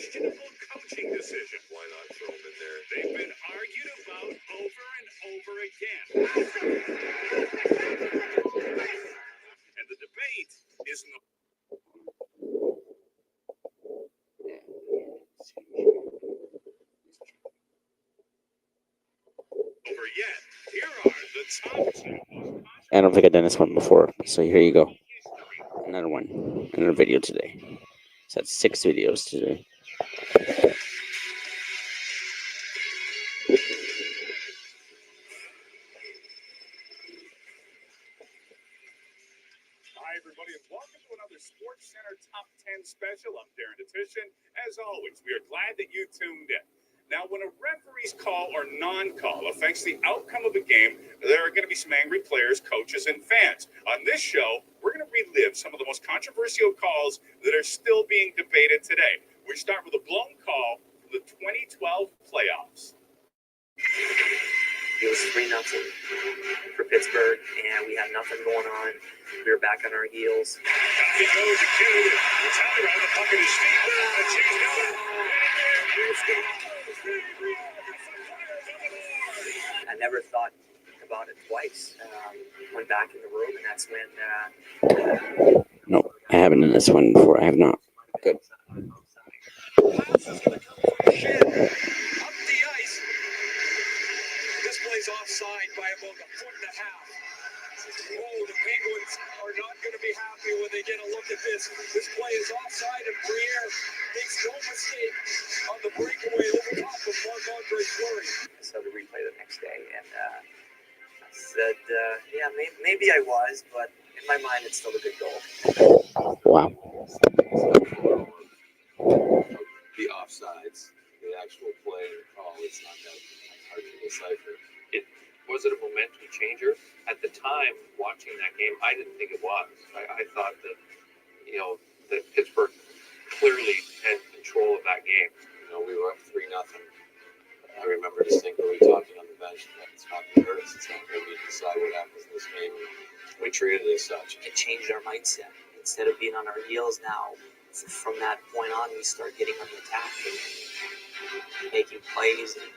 questionable coaching decision. Why not throw them in there? They've been argued about over and over again. And the debate is no over yet. Here are the top two. I don't think I've done this one before, so here you go. Another one, another video today. So that's 6 videos today. Hi, everybody, and welcome to another Sports Center Top 10 special. I'm Darren Detition. As always, we are glad that you tuned in. Now, when a referee's call or non-call affects the outcome of a game, there are going to be some angry players, coaches, and fans. On this show, we're going to relive some of the most controversial calls that are still being debated today. We start with a blown call for the 2012 playoffs. It was 3-0 for Pittsburgh, and we had nothing going on. We were back on our heels. It goes to Kennedy. It's out around the puck at his feet. A chase down. I never thought about it twice. Went back in the room, and that's when... No, I haven't done this one before. I have not. Good. Up the ice. This play's offside by about 1.5 feet. Oh, the Penguins are not going to be happy when they get a look at this. This play is offside, and Briere makes no mistake on the breakaway over top of Marc-Andre Fleury. I saw the replay the next day, and I said, yeah, maybe I was, but in my mind, it's still a good goal. Wow. The offsides, the actual play or call, it's not that hard to decipher. Was it a momentum changer? At the time, watching that game, I didn't think it was. I thought that, that Pittsburgh clearly had control of that game. We were up 3-0. I remember distinctly talking on the bench that it's not going to hurt us. It's not going to decide what happens in this game. We treated it as such. It changed our mindset. Instead of being on our heels now, from that point on, we start getting on the attack and making plays. And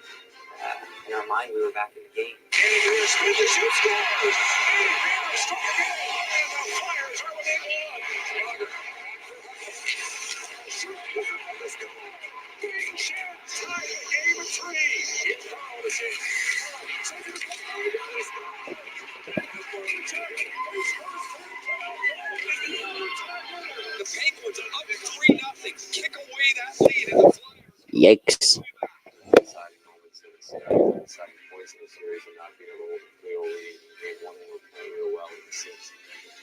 in our mind, we were back in the game. The Penguins are up 3-0. Kick away that lead in the Flyers. Yikes. Deciding moments in the series, deciding points in the series, and not being able to hold a clear lead. Game 1, we were playing real well in the 6th.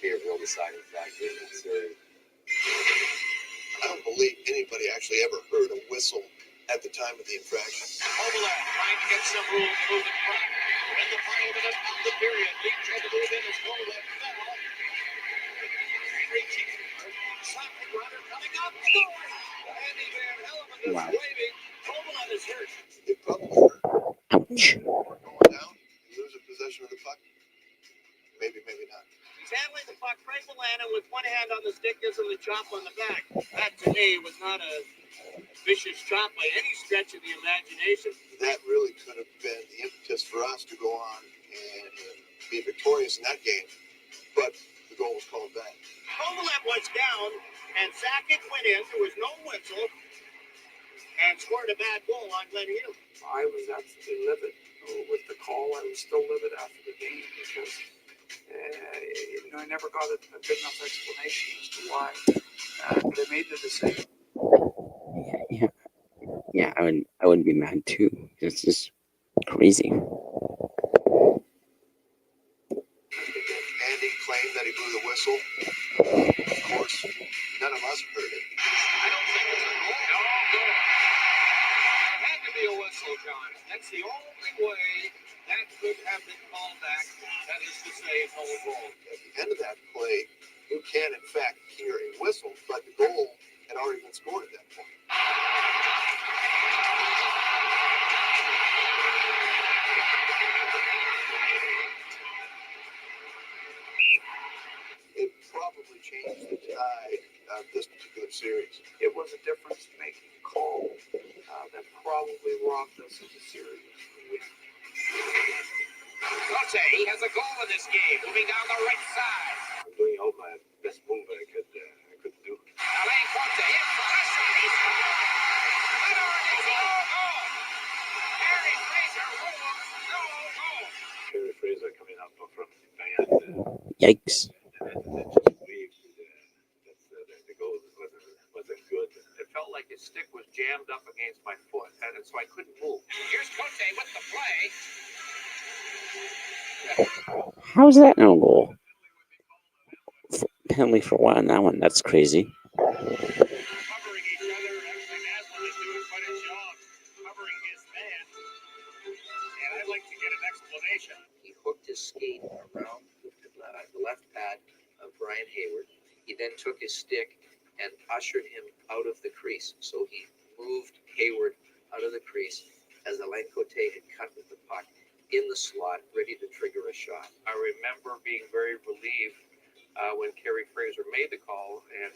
Be a real deciding factor in that series. I don't believe anybody actually ever heard a whistle at the time of the infraction. Oberlin trying to get some room to move in front. In the final minute of the period, Leak tried to move in as Oberlin fell. Reaching, stopping runner coming up. Andy Van Hellemond is waving. Oberlin is hurt. It probably hurt. Ouch. Going down, you lose a possession of the puck. Maybe not. He's handling the puck. Frank Milano with one hand on the stick gives him the chop on the back. That to me was not a vicious chop by any stretch of the imagination. That really could have been the impetus for us to go on and be victorious in that game. But the goal was called back. Kovalev was down, and Sakic went in. There was no whistle, and scored a bad goal on Glenn Healy. I was absolutely livid with the call. I was still livid after the game because I never got a good enough explanation as to why they made the decision. Yeah, I would be mad too. It's just crazy. Andy claimed that he blew the whistle. Of course, none of us heard it. I don't think it's a goal. No. It had to be a whistle, John. That's the only way that could have been called back. That is to say, it's no goal. At the end of that play, you can in fact hear a whistle, but the goal had already been scored at that point. It probably changed the tide of this particular series. It was a difference-making call that probably robbed us of the series. Cote, he has a goal in this game, moving down the right side. I'm doing all my best move I could do. Alain Cote in front of shot. He scores! It's no goal! Harry Fraser rules no goal. Kerry Fraser coming up from behind. Yikes. The goal wasn't good. It felt like his stick was jammed up against my foot, and so I couldn't move. Here's Cote with the play. How's that no goal? Penalty for what on that one? That's crazy. Covering each other. Actually, Naslund is doing quite a job covering his man. And I'd like to get an explanation. He hooked his skate around the left pad of Brian Hayward. He then took his stick and ushered him out of the crease. So he moved Hayward out of the crease as Alain Cote had cut with the puck in the slot, ready to trigger a shot. I remember being very relieved when Kerry Fraser made the call and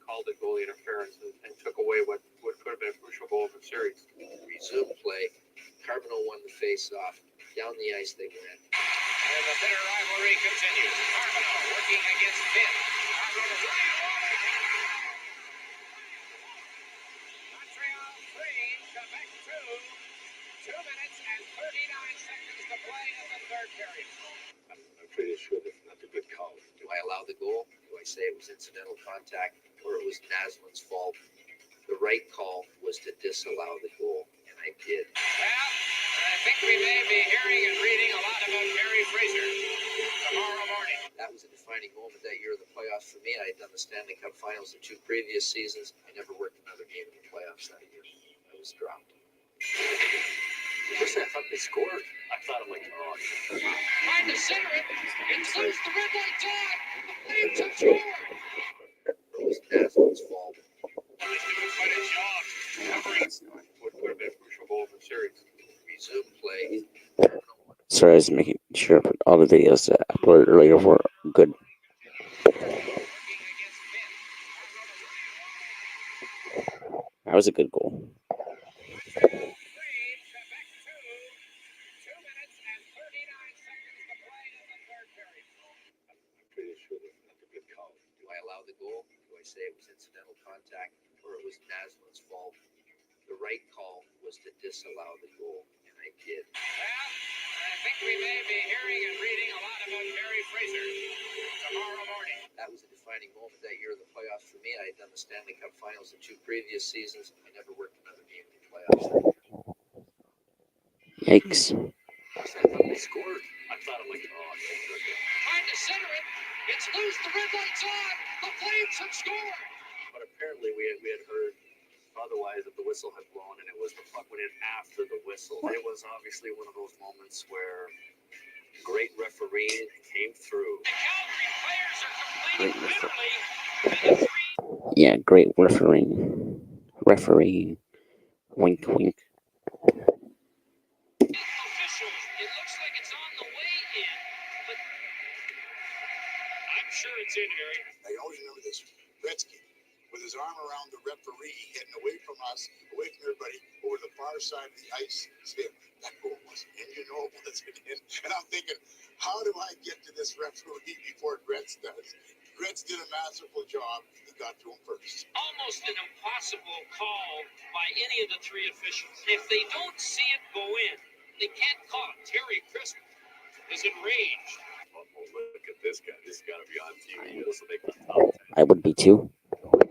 called it goalie interference and took away what could have been a crucial goal of the series. Resumed play. Carbonneau won the face-off. Down the ice they went. And the bitter rivalry continues. Carbonneau working against Finn. Carbonneau to Montreal 3, Quebec 2. 2 minutes and 39 seconds to play in the third period. I'm pretty sure that's not a good call. Do I allow the goal? Do I say it was incidental contact or it was Naslund's fault? The right call was to disallow the goal, and I did. Well, I think we may be hearing and reading a lot about Harry Fraser tomorrow morning. That was a defining moment that year of the playoffs for me. I had done the Stanley Cup Finals the 2 previous seasons. I never worked another game in the playoffs that year. I was dropped. First I thought they scored. I thought I'm like, oh, Trying to center it. It's loose. The red light on. The Flames have scored. It was Naslund's fault. He's doing quite a job covering What could have been a crucial goal of the series. Resumed play. Sorry, I was making sure all the videos that I uploaded earlier were good. That was a good goal. I'm pretty sure that's not a good call. Do I allow the goal? Do I say it was incidental contact or it was Naslund's fault? The right call was to disallow the goal, and I did. Well, I think we may be hearing and reading a lot about Harry Fraser tomorrow morning. That was a defining moment that year of the playoffs for me. I had done the Stanley Cup Finals the 2 previous seasons. I never worked another game in the playoffs that year. Yikes. First I thought they scored. I thought I'm like, oh, Trying to center it. It's loose. The red light's on. The Flames have scored. but apparently we had heard otherwise that the whistle had blown and it was the puck went in after the whistle. It was obviously one of those moments where great refereeing came through. The Calgary players are Great completing referee. literally the 3. Yeah, great refereeing. Refereeing. Wink, wink. Officials, it looks like it's on the way in, but I'm sure it's in, Harry. I always remember this. Gretzky, with his arm around the referee, heading away from us, away from everybody, over the far side of the ice, saying, that goal wasn't in, you know it wasn't in. And I'm thinking, how do I get to this referee before Gretz does? Gretz did a masterful job. He got to him first. Almost an impossible call by any of the 3 officials. If they don't see it go in, they can't call it. Terry Crisp is enraged. Oh, look at this guy. This got to be on TV. This will make the top 10. I would be too.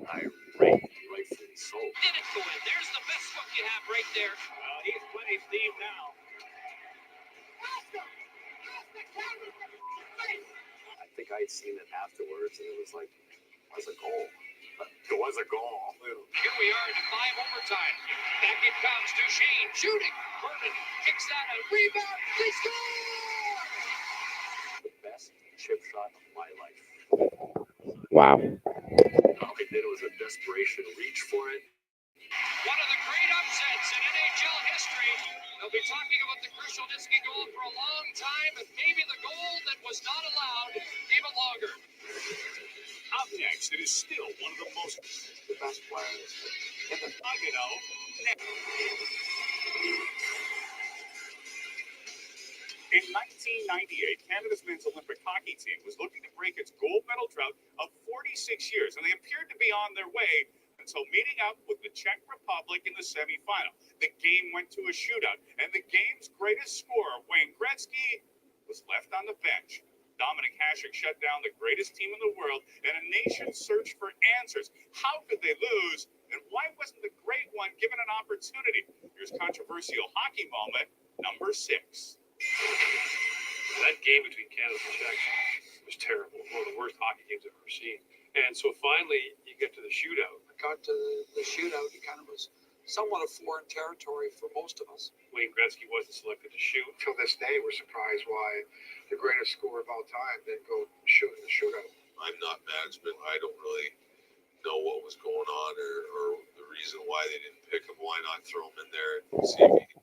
Irate, rightfully so. Did it go in? There's the best look you have right there. Well, he's plenty steam now. I think I'd seen it afterwards, and it was like, it was a goal. It was a goal. Here we are in 5 overtime. Back it comes to Shane shooting. Herman kicks out a rebound. They score! The best chip shot of my life. Wow. All he did was a desperation reach for it. One of the great upsets in NHL history. They'll be talking about the Krushelnyski goal for a long time, and maybe the goal that was not allowed even longer. Up next, it is still one of the most. The best players in the. In 1998, Canada's men's Olympic hockey team was looking to break its gold medal drought of 46 years, and they appeared to be on their way until meeting up with the Czech Republic in the semifinal. The game went to a shootout, and the game's greatest scorer, Wayne Gretzky, was left on the bench. Dominik Hasek shut down the greatest team in the world, and a nation searched for answers. How could they lose, and why wasn't the great one given an opportunity? Here's controversial hockey moment number 6. That game between Canada and Czech was terrible. One of the worst hockey games I've ever seen. And so finally, you get to the shootout. Got to the shootout. It kind of was somewhat of foreign territory for most of us. Wayne Gretzky wasn't selected to shoot. Till this day, we're surprised why the greatest scorer of all time didn't go shoot in the shootout. I'm not management. I don't really know what was going on or the reason why they didn't pick him. Why not throw him in there and see if he can.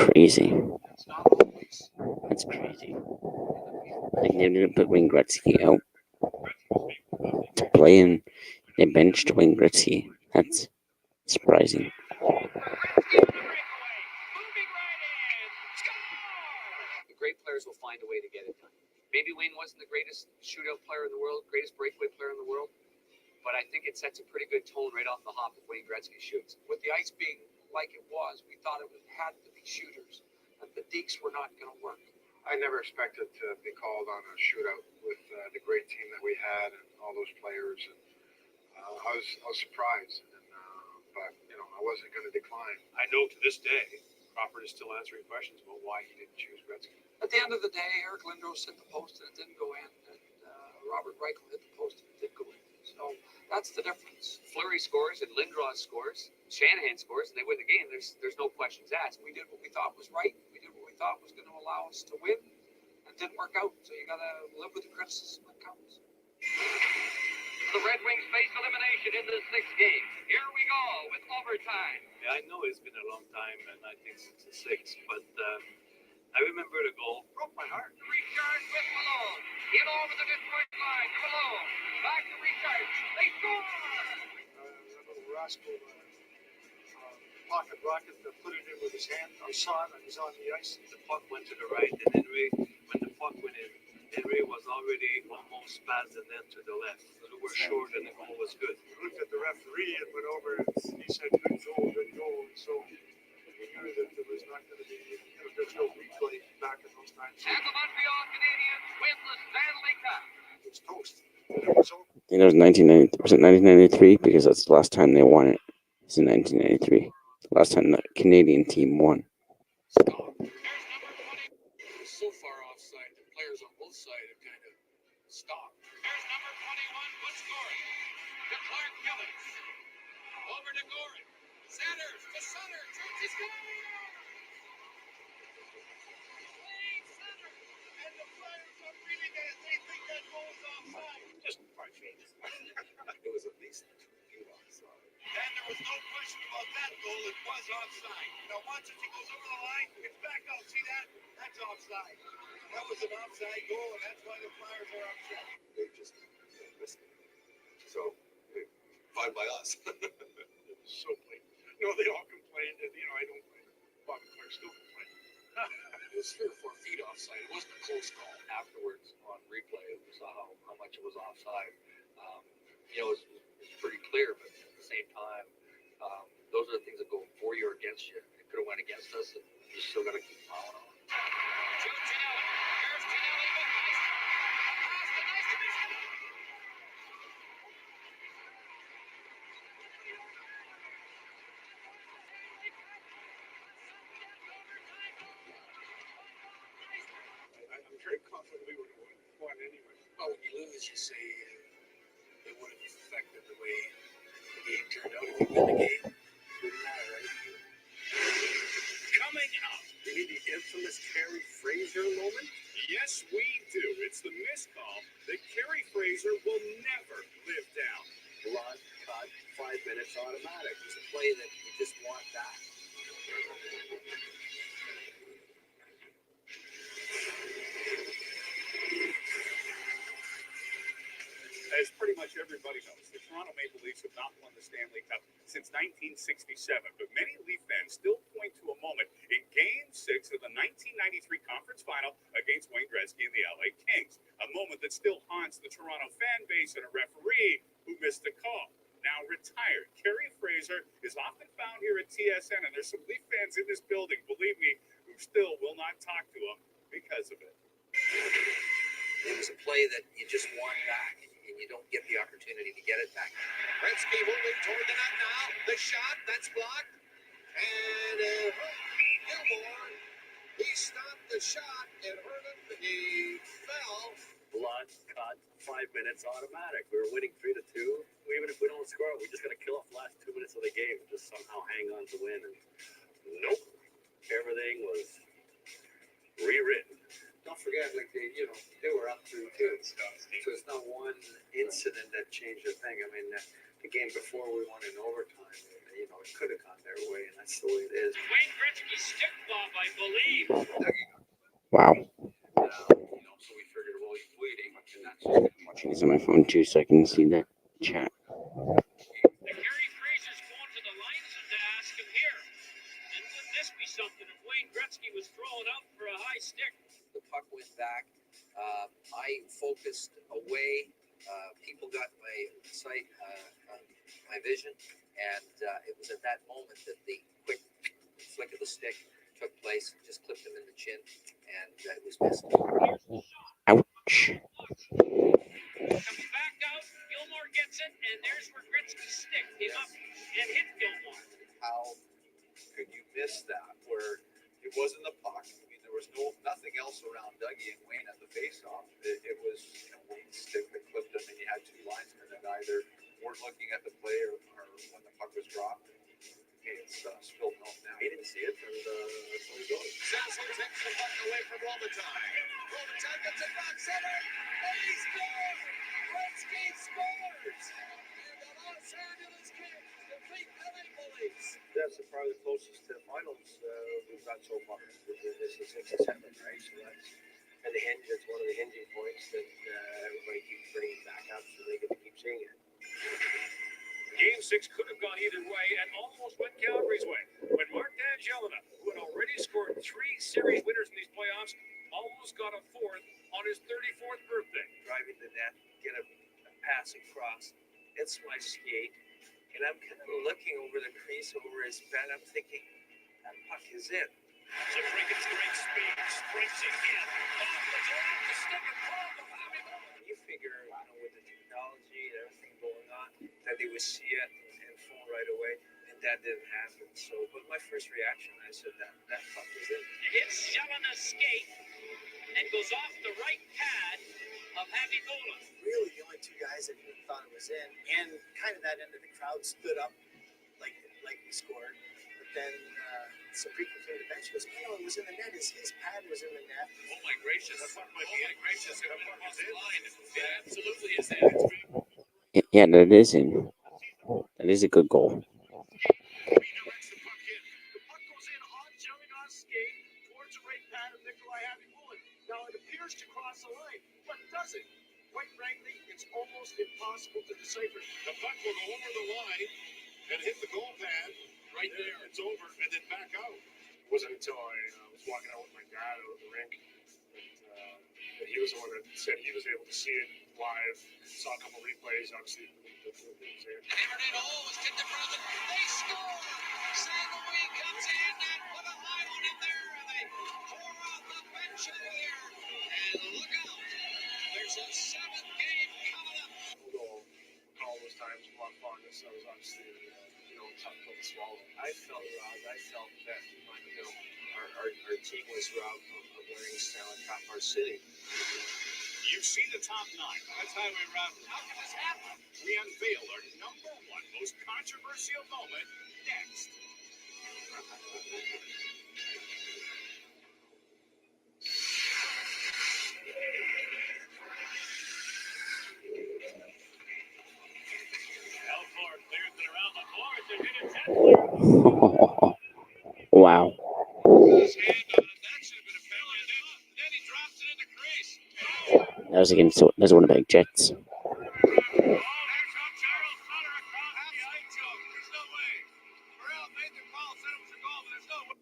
Crazy. It's not always. That's crazy. Like they didn't put Wayne Gretzky out to play, and they benched Wayne Gretzky. That's surprising. The great players will find a way to get it done. Maybe Wayne wasn't the greatest shootout player in the world, greatest breakaway player in the world, but I think it sets a pretty good tone right off the hop if Wayne Gretzky shoots. With the ice being like it was, we thought it had to be shooters, and the dekes were not going to work. I never expected to be called on a shootout with the great team that we had and all those players. And I was surprised, but I wasn't going to decline. I know to this day, Crawford is still answering questions about why he didn't choose Gretzky. At the end of the day, Eric Lindros hit the post and it didn't go in, and Robert Reichel hit the post and it did go in. So that's the difference. Fleury scores and Lindros scores, Shanahan scores, and they win the game. There's no questions asked. We did what we thought was right. We did what we thought was going to allow us to win. It didn't work out, so you got to live with the criticism that comes. The Red Wings face elimination in the 6th game. Here we go with overtime. Yeah, I know it's been a long time, and I think since the 6th, but I remember the goal. Broke my heart. Richard with Malone. In over the Detroit line to Malone. Back to Richard. They score! A little rascal pocket rocket that put it in with his hand. I saw it, and he's on the ice. The puck went to the right, and Henry, when the puck went in, Henry was already almost past the net to the left. So we were short, and the goal was good. We looked at the referee and went over, and he said, good goal, good goal. And so we knew that there was not going to be, there was no replay back in those times. And the Montreal Canadiens win the Stanley Cup. It was toast. It was over. I think it was 1990. Was it 1993? Because that's the last time they won it. It's in 1993. Last time the Canadian team won. There's number 20. It was so far offside, the players on both sides have kind of stopped. There's number 21, good scoring. To Clark Gillis. Over to Gorin. Centers to Sutter. Shoots his goal. Lane center. And the Flyers are really going to think that goal's offside. Just part changes. It was at least 2 feet offside. And there was no question about that goal. It was offside. Now watch as he goes over the line. It's back out. See that? That's offside. That was an offside goal, and that's why the Flyers are upset. They just missed it. So, Fine by us. So blatant. No, they all complained, and I don't blame them. Bobby Clark still complained. it was 3 or 4 feet offside. It wasn't a close call. Afterwards, on replay, we saw how much it was offside. It was pretty clear, but at the same time, those are the things that go for you or against you. It could have went against us, and you still got to keep plowing on. To Ginelli. Here's Ginelli with ice. Across the ice. I'm very confident we would have won anyway. Well, when you lose, you say it would have affected the way the game turned out. If you win the game, it wouldn't matter, right? Coming up, You need the infamous Carey Fraser moment? yes, we do. It's the missed call that Kerry Fraser will never live down. Blood cut, 5 minutes automatic. It's a play that you just want that. As pretty much everybody knows, the Toronto Maple Leafs Leafs have not won the Stanley Cup since 1967, but many Leaf fans still point to a moment in Game 6 of the 1993 conference final against Wayne Gretzky and the LA Kings, a moment that still haunts the Toronto fan base and a referee who missed the call. Now retired, Kerry Fraser is often found here at TSN, and there's some Leaf fans in this building, believe me, who still will not talk to him because of it. It was a play that you just won back, and you don't get the opportunity to get it back. Gretzky moving toward the net now. The shot, that's blocked. And Gilmore, he stopped the shot. It hurt him. He fell. Blood cut, 5 minutes automatic. We were winning 3-2. Even if we don't score, we just got to kill off the last 2 minutes of the game, just somehow hang on to win. And nope, everything was rewritten. Don't forget, like they were up 3-2. So it's not one incident that changed the thing. I mean, the game before we won in overtime. It could have gone their way, and that's the way it is. Wayne Gretzky stick bomb, I believe. Wow. So we figured, well, he's bleeding, and that's just I'm watching this on my phone too, so I can see the chat. The Kerry Fraser's going to the lines and to ask him here. And wouldn't this be something if Wayne Gretzky was throwing up for a high stick? the puck went back. I focused away. People got my sight, my vision, and it was at that moment that the quick flick of the stick took place. Just clipped him in the chin, and it was missed. Ouch. Comes back out, Gilmore gets it, and there's where Gretzky's stick came up and hit Gilmore. How could you miss that? Where it wasn't the puck. I mean, there was nothing else around Dougie and Wayne at the face-off. It was Wayne's stick that clipped him, and you had two linesmen that either weren't looking at the play or when the puck was dropped. It's spilled milk now. He didn't see it, and that's where he goes. Sassel takes the puck away from Robitaille. Robitaille gets it back center, and he scores! Gretzky scores! And the Los Angeles Kings defeat the Maple Leafs. That's probably the closest to the finals we've got so far. This is 67, right? So that's and the hinge. It's one of the hinging points that everybody keeps bringing back up, so they get to keep seeing it. Game 6 could have gone either way and almost went Calgary's way. When Mark Angelina, who had already scored 3 series winners in these playoffs, almost got a fourth on his 34th birthday. Driving the net, get a pass across. It's my skate, and I'm kind of looking over the crease over his pad. I'm thinking, that puck is in. Zabrinka's great speed, sprints again. Off the stick and pulled the Bobby Moore. You figure, with the technology and everything going on, that they would see it and phone right away, and that didn't happen. So, but my first reaction, I said that puck is in. It hits Jelena's skate and goes off the right pad of Happy Gola. Really, the only two guys that even thought it was in, and kind of that end of the crowd stood up like we scored. But then Sabrina came to the bench. He goes, it was in the net. His pad was in the net. Oh my gracious! That puck might be in. Gracious! It went across the line. It absolutely is in. Yeah, that is in. That is a good goal. Redirects the puck in. The puck goes in on Jelena's skate towards the right pad of Nikolai Happy-Mullen. Now it appears to cross the line, but does it? Quite frankly, it's almost impossible to decipher. The puck will go over the line and hit the goal pad right there. It's over and then back out. It wasn't until I was walking out with my dad out of the rink that he was the one that said he was able to see it live. Saw a couple replays, obviously. Hammered in, was kicked in front of it. They score! Saint-Louis comes in and put a high one in there, and they pour out the bench over there. And look out! There's a 7th game coming up. All those times, a lot of fun. This was obviously, tough pill to swallow. I felt robbed. I felt that our team was robbed of winning Stanley Cup, our city. You see the top 9. That's Highway Route. How can this happen? We unveil our #1 most controversial moment next. Elford clears it around the boards and hit it 10. Wow. His hand on it. That should have been a penalty. Then he drops it in the crease. That was against one of the big Jets. Oh, there's how Charles Sutter across joke. There's no way. Morel made the call, said it was a goal, but there's no way.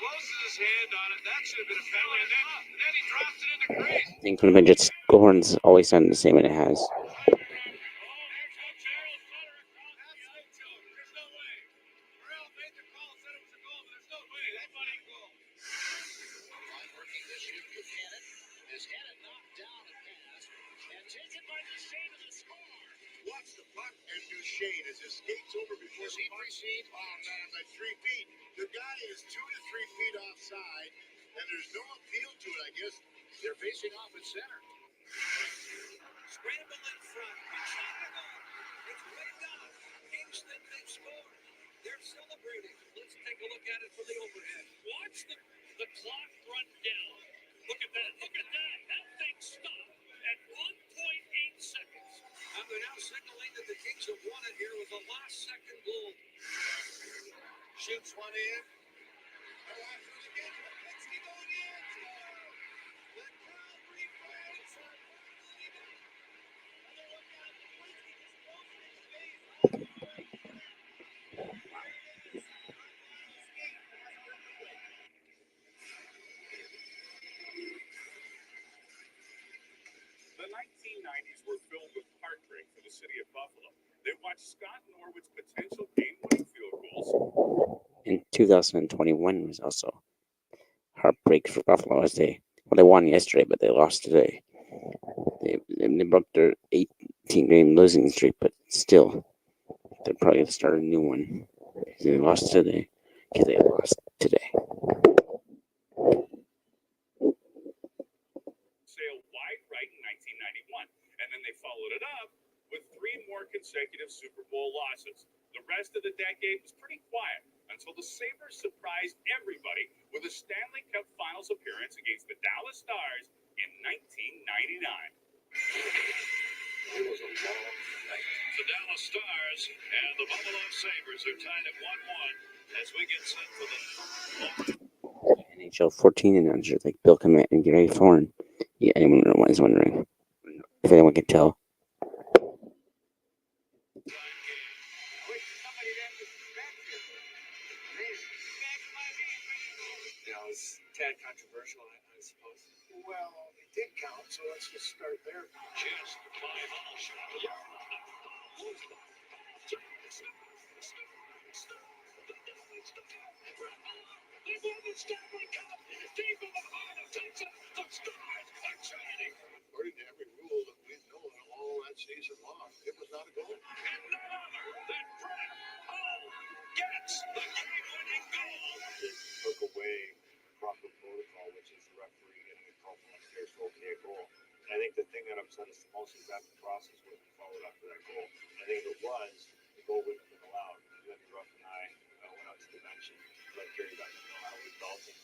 Closes his hand on it. That should have been a penalty. And then he drops it in the crease. I think when Midget's Gohorn's always done the same, and it has. Watch the puck, and Duchesne as it skates over before he proceeds. Oh, man, I'm at 3 feet. The guy is 2 to 3 feet offside, and there's no appeal to it, I guess. They're facing off at center. Scramble in front. It's way down. Kingston, they've scored. They're celebrating. Let's take a look at it from the overhead. Watch the clock run down. Look at that. Look at that. That thing stopped at 1.8 seconds. And they're now signaling that the Kings have won it here with a last-second goal. Shoots one in. The 1990s were filled with heartbreak for the city of Buffalo. They watched Scott Norwood's potential game-winning field goals. And 2021 was also heartbreak for Buffalo as they won yesterday, but they lost today. They broke their 18-game losing streak, but still, they're probably going to start a new one. They lost today because they lost today. Sailed wide right in 1991, and then they followed it up with 3 more consecutive Super Bowl losses. The rest of the decade was pretty quiet until the Sabres surprised everybody with a Stanley Cup Finals appearance against the Dallas Stars in 1999. It was a long night. The Dallas Stars and the Buffalo Sabres are tied at 1-1 as we get set for the NHL 14 announcers like Bill Clement and Gary Thorne. Yeah, anyone is wondering if anyone can tell. It's tad controversial, I suppose. Well, it did count, so let's just start there. just by Hall shot. They won the Stanley Cup deep in the heart of Texas. The Stars are shining. According to every rule that we've known all that season long, it was not a goal. And none other than Brett Hull gets the game-winning goal. Took away proper protocol, which is the referee getting a call from upstairs to okay a goal. And I think the thing that upset us the most is that the process wasn't followed after that goal. I think if it was, the goal wouldn't have been allowed. Then Ruff and I went out to the bench and let Gary back know how we felt and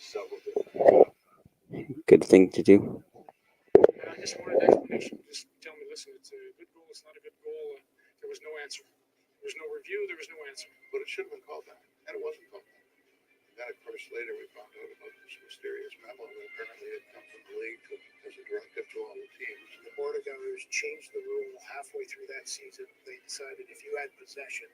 several different Good thing to do. I just wanted explanation. Just tell me, listen, it's a good goal, it's not a good goal. There was no answer. There was no review, there was no answer. But it should have been called that, and it wasn't called that. And then, of course, later we found out about this mysterious memo that apparently had come from the league as a directive to all the teams. The Board of Governors changed the rule halfway through that season. They decided if you had possession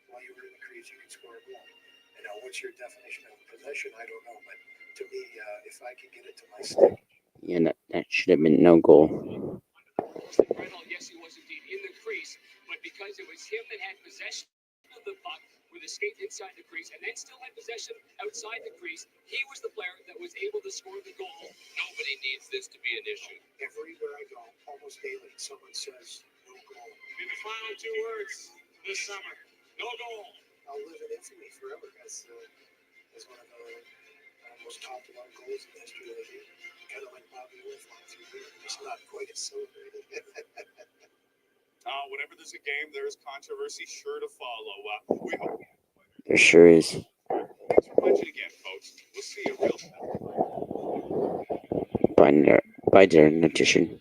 while you were in the crease, you could score a goal. And now, what's your definition of possession? I don't know, but to me, if I can get it to my stick. Yeah, that should have been no goal. Brett Hull, yes, he was indeed in the crease, but because it was him that had possession of the puck with a skate inside the crease and then still had possession outside the crease, he was the player that was able to score the goal. Nobody needs this to be an issue. Everywhere I go, almost daily, someone says no goal. Be the final 2 words this summer. No goal. I'll live in infamy forever as one of the most talked about goals in the history of the league. Kind of like Bobby Wolf on through here, just not quite as celebrated. Whenever there's a game, there is controversy sure to follow. We hope. There sure is. Thanks for watching again, folks. We'll see you real soon. By Darren Nutrition.